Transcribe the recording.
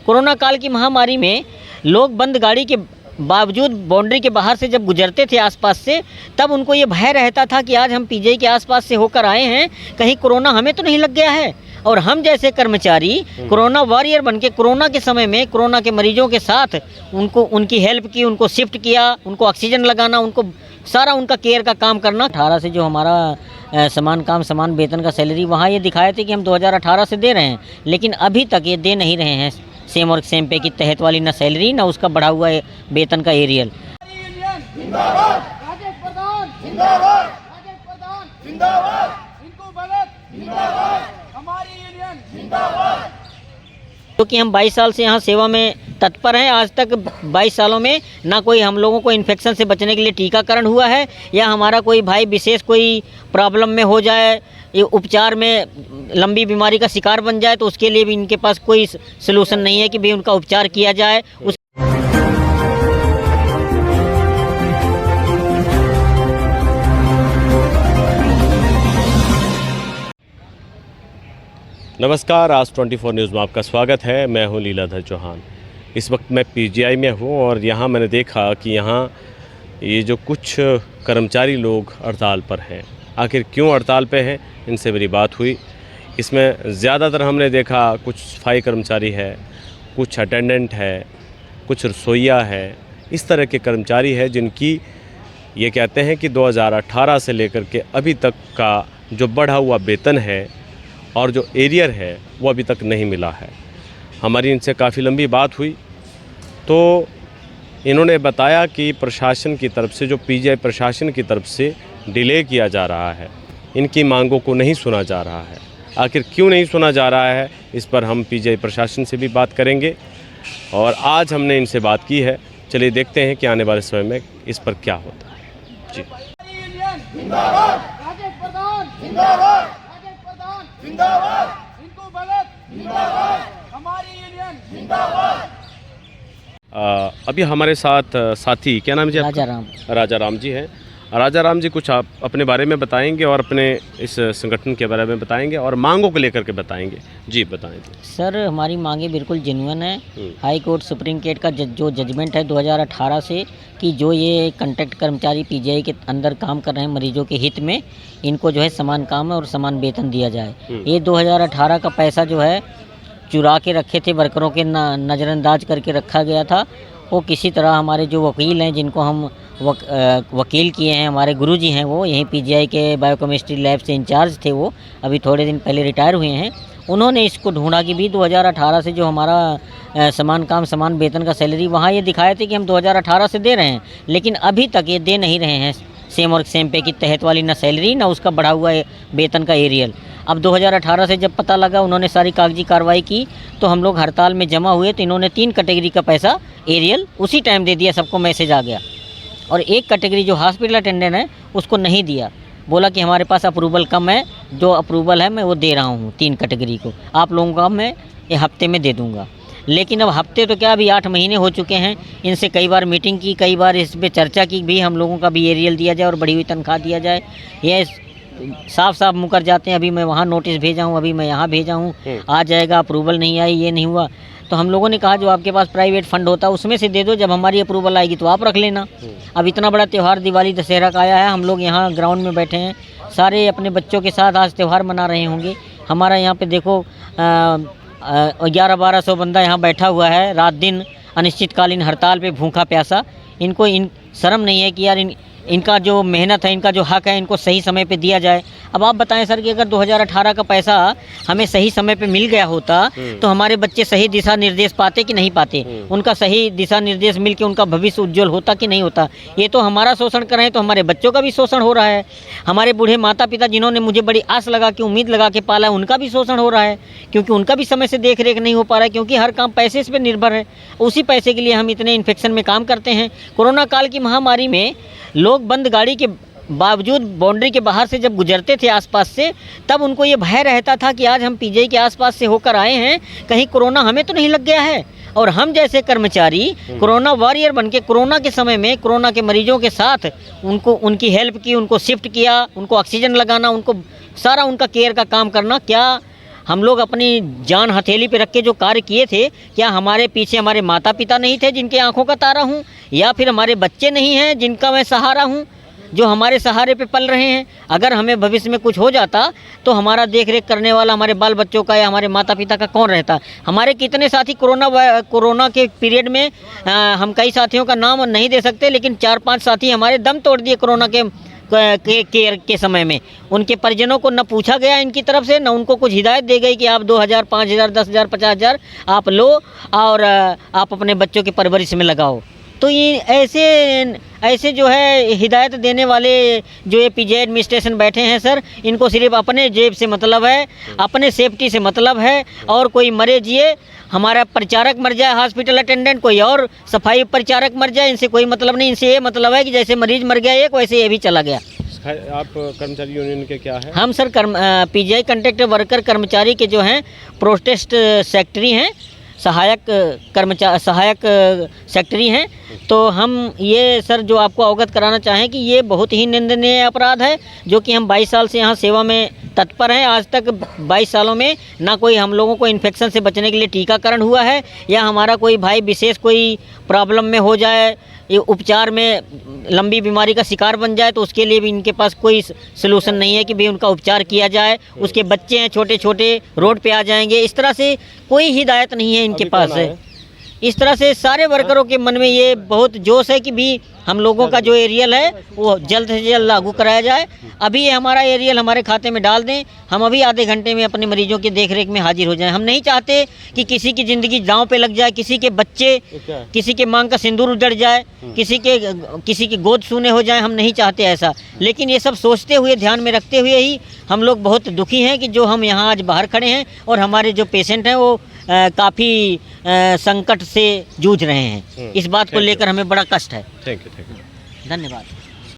Corona काल की महामारी में लोग बंद गाड़ी के बावजूद बाउंड्री के बाहर से जब गुजरते थे आसपास से, तब उनको ये भय रहता था कि आज हम पीजीआई के आसपास से होकर आए हैं, कहीं कोरोना हमें तो नहीं लग गया है। और हम जैसे कर्मचारी कोरोना वॉरियर बनके कोरोना के समय में कोरोना के मरीजों के साथ उनकी हेल्प की, उनको शिफ्ट किया, उनको ऑक्सीजन लगाना, उनको सारा उनका केयर का काम करना। 18 से जो हमारा समान काम समान वेतन का सैलरी, वहाँ ये दिखाए थे कि हम 2018 से दे रहे हैं, लेकिन अभी तक ये दे नहीं रहे हैं सेम और सेम पे की तहत वाली ना सैलरी ना उसका बढ़ा हुआ वेतन का एरियल। क्योंकि हम 22 साल से यहाँ सेवा में तत्पर हैं, आज तक 22 सालों में ना कोई हम लोगों को इन्फेक्शन से बचने के लिए टीकाकरण हुआ है, या हमारा कोई भाई विशेष कोई प्रॉब्लम में हो जाए, ये उपचार में लंबी बीमारी का शिकार बन जाए, तो उसके लिए भी इनके पास कोई सलूशन नहीं है कि भाई उनका उपचार किया जाए। नमस्कार, आज 24 न्यूज़ में आपका स्वागत है। मैं हूं लीलाधर चौहान। इस वक्त मैं पीजीआई में हूं और यहां मैंने देखा कि यहां ये जो कुछ कर्मचारी लोग हड़ताल पर हैं, आखिर क्यों हड़ताल पे हैं, इनसे मेरी बात हुई। इसमें ज़्यादातर हमने देखा कुछ सफाई कर्मचारी है, कुछ अटेंडेंट है, कुछ रसोइया है, इस तरह के कर्मचारी है जिनकी ये कहते हैं कि 2018 से लेकर के अभी तक का जो बढ़ा हुआ वेतन है और जो एरियर है वो अभी तक नहीं मिला है। हमारी इनसे काफ़ी लंबी बात हुई तो इन्होंने बताया कि प्रशासन की तरफ से, जो पीजीआई प्रशासन की तरफ से डिले किया जा रहा है, इनकी मांगों को नहीं सुना जा रहा है। आखिर क्यों नहीं सुना जा रहा है, इस पर हम पीजीआई प्रशासन से भी बात करेंगे और आज हमने इनसे बात की है। चलिए देखते हैं कि आने वाले समय में इस पर क्या होता है। जी अभी हमारे साथ साथी, क्या नाम है जी आपका? राजा राम जी हैं। राजा राम जी, कुछ आप अपने बारे में बताएंगे और अपने इस संगठन के बारे में बताएंगे और मांगों को लेकर के बताएंगे। जी बताएं। सर, हमारी मांगे बिल्कुल जेन्युइन है। हाई कोर्ट सुप्रीम कोर्ट का जो जजमेंट है 2018 से, कि जो ये कॉन्ट्रैक्ट कर्मचारी पीजीआई के अंदर काम कर रहे हैं मरीजों के हित में, इनको जो है समान काम और समान वेतन दिया जाए। ये 2018 का पैसा जो है चुरा के रखे थे, वर्करों के नज़रअंदाज करके रखा गया था। वो किसी तरह हमारे जो वकील हैं, जिनको हम वकील किए हैं, हमारे गुरुजी हैं, वो यहीं पीजीआई के बायोकेमिस्ट्री लैब से इंचार्ज थे, वो अभी थोड़े दिन पहले रिटायर हुए हैं। उन्होंने इसको ढूंढा कि भी 2018 से जो हमारा समान काम समान वेतन का सैलरी, वहाँ ये दिखाए थे कि हम 2018 से दे रहे हैं, लेकिन अभी तक ये दे नहीं रहे हैं सेम और सेम पे की तहत वाली ना सैलरी ना उसका बढ़ा हुआ वेतन का एरियल। अब 2018 से जब पता लगा, उन्होंने सारी कागजी कार्रवाई की, तो हम लोग हड़ताल में जमा हुए, तो इन्होंने 3 कैटेगरी का पैसा एरियल उसी टाइम दे दिया, सबको मैसेज आ गया। और एक कैटेगरी जो हॉस्पिटल अटेंडेंट है उसको नहीं दिया, बोला कि हमारे पास अप्रूवल कम है, जो अप्रूवल है मैं वो दे रहा हूँ 3 कैटेगरी को, आप लोगों का मैं ये हफ्ते में दे दूँगा। लेकिन अब हफ्ते तो क्या, अभी 8 महीने हो चुके हैं। इनसे कई बार मीटिंग की, कई बार इस पर चर्चा की, भी हम लोगों का भी एरियल दिया जाए और बढ़ी हुई तनख्वाह दिया जाए। ये साफ साफ मुकर जाते हैं। अभी मैं वहाँ नोटिस भेजा हूँ, अभी मैं यहाँ भेजा हूँ, आ जाएगा, अप्रूवल नहीं आई, ये नहीं हुआ। तो हम लोगों ने कहा जो आपके पास प्राइवेट फंड होता है उसमें से दे दो, जब हमारी अप्रूवल आएगी तो आप रख लेना। अब इतना बड़ा त्यौहार दिवाली दशहरा का आया है, हम लोग यहाँ ग्राउंड में बैठे हैं, सारे अपने बच्चों के साथ आज त्यौहार मना रहे होंगे। हमारा यहाँ पे देखो 1100-1200 बंदा यहाँ बैठा हुआ है, रात दिन अनिश्चितकालीन हड़ताल पे भूखा प्यासा। इनको शर्म नहीं है कि यार इनका जो मेहनत है, इनका जो हक है, इनको सही समय पे दिया जाए। अब आप बताएं सर कि अगर 2018 का पैसा हमें सही समय पे मिल गया होता तो हमारे बच्चे सही दिशा निर्देश पाते कि नहीं पाते, उनका सही दिशा निर्देश मिल के उनका भविष्य उज्जवल होता कि नहीं होता। ये तो हमारा शोषण कर रहे हैं, तो हमारे बच्चों का भी शोषण हो रहा है। हमारे बूढ़े माता पिता जिन्होंने मुझे बड़ी आस लगा के, उम्मीद लगा के पाला है, उनका भी शोषण हो रहा है, क्योंकि उनका भी समय से देख रेख नहीं हो पा रहा है, क्योंकि हर काम पैसे पर निर्भर है। उसी पैसे के लिए हम इतने इन्फेक्शन में काम करते हैं। कोरोना काल की महामारी में लोग बंद गाड़ी के बावजूद बाउंड्री के बाहर से जब गुजरते थे आसपास से, तब उनको ये भय रहता था कि आज हम पीजीआई के आसपास से होकर आए हैं, कहीं कोरोना हमें तो नहीं लग गया है। और हम जैसे कर्मचारी कोरोना वॉरियर बनके कोरोना के समय में कोरोना के मरीजों के साथ उनकी हेल्प की, उनको शिफ्ट किया, उनको ऑक्सीजन लगाना, उनको सारा उनका केयर का काम करना। क्या हम लोग अपनी जान हथेली पे रख के जो कार्य किए थे, क्या हमारे पीछे हमारे माता पिता नहीं थे जिनके आंखों का तारा हूँ, या फिर हमारे बच्चे नहीं हैं जिनका मैं सहारा हूँ, जो हमारे सहारे पे पल रहे हैं। अगर हमें भविष्य में कुछ हो जाता तो हमारा देख रेख करने वाला हमारे बाल बच्चों का या हमारे माता पिता का कौन रहता। हमारे कितने साथी कोरोना के पीरियड में हम कई साथियों का नाम नहीं दे सकते, लेकिन 4-5 साथी हमारे दम तोड़ दिए कोरोना के समय में। उनके परिजनों को न पूछा गया इनकी तरफ से, न उनको कुछ हिदायत दी गई कि आप 2000, 5000, 10,000, 50,000 आप लो और आप अपने बच्चों की परवरिश में लगाओ। तो ये ऐसे जो है हिदायत देने वाले जो ये पीजीआई एडमिनिस्ट्रेशन बैठे हैं सर, इनको सिर्फ अपने जेब से मतलब है, अपने सेफ्टी से मतलब है। और कोई मरे जिए, हमारा परिचारक मर जाए, हॉस्पिटल अटेंडेंट, कोई और सफाई परिचारक मर जाए, इनसे कोई मतलब नहीं। इनसे ये मतलब है कि जैसे मरीज मर गया एक, वैसे ये भी चला गया। आप कर्मचारी यूनियन के क्या है? हम सर पीजीआई कॉन्ट्रैक्ट वर्कर कर्मचारी के जो हैं प्रोटेस्ट सेक्रेटरी हैं, सहायक सेक्रेटरी हैं। तो हम ये सर जो आपको अवगत कराना चाहें कि ये बहुत ही निंदनीय अपराध है, जो कि हम 22 साल से यहाँ सेवा में तत्पर हैं। आज तक 22 सालों में ना कोई हम लोगों को इन्फेक्शन से बचने के लिए टीकाकरण हुआ है, या हमारा कोई भाई विशेष कोई प्रॉब्लम में हो जाए, ये उपचार में लंबी बीमारी का शिकार बन जाए, तो उसके लिए भी इनके पास कोई सलूशन नहीं है कि भाई उनका उपचार किया जाए। उसके बच्चे हैं छोटे छोटे, रोड पे आ जाएंगे, इस तरह से कोई हिदायत नहीं है इनके पास है। इस तरह से सारे वर्करों के मन में ये बहुत जोश है कि भी हम लोगों का जो एरियल है वो जल्द से जल्द लागू कराया जाए। अभी ये हमारा एरियल हमारे खाते में डाल दें, हम अभी आधे घंटे में अपने मरीजों की देखरेख में हाजिर हो जाएं। हम नहीं चाहते कि किसी की ज़िंदगी दांव पे लग जाए, किसी के बच्चे, किसी के मांग का सिंदूर उजड़ जाए, किसी की गोद सूने हो जाए। हम नहीं चाहते ऐसा, लेकिन ये सब सोचते हुए, ध्यान में रखते हुए ही हम लोग बहुत दुखी हैं कि जो हम यहाँ आज बाहर खड़े हैं और हमारे जो पेशेंट हैं वो काफ़ी संकट से जूझ रहे हैं। इस बात को लेकर हमें बड़ा कष्ट है। Thank you. धन्यवाद।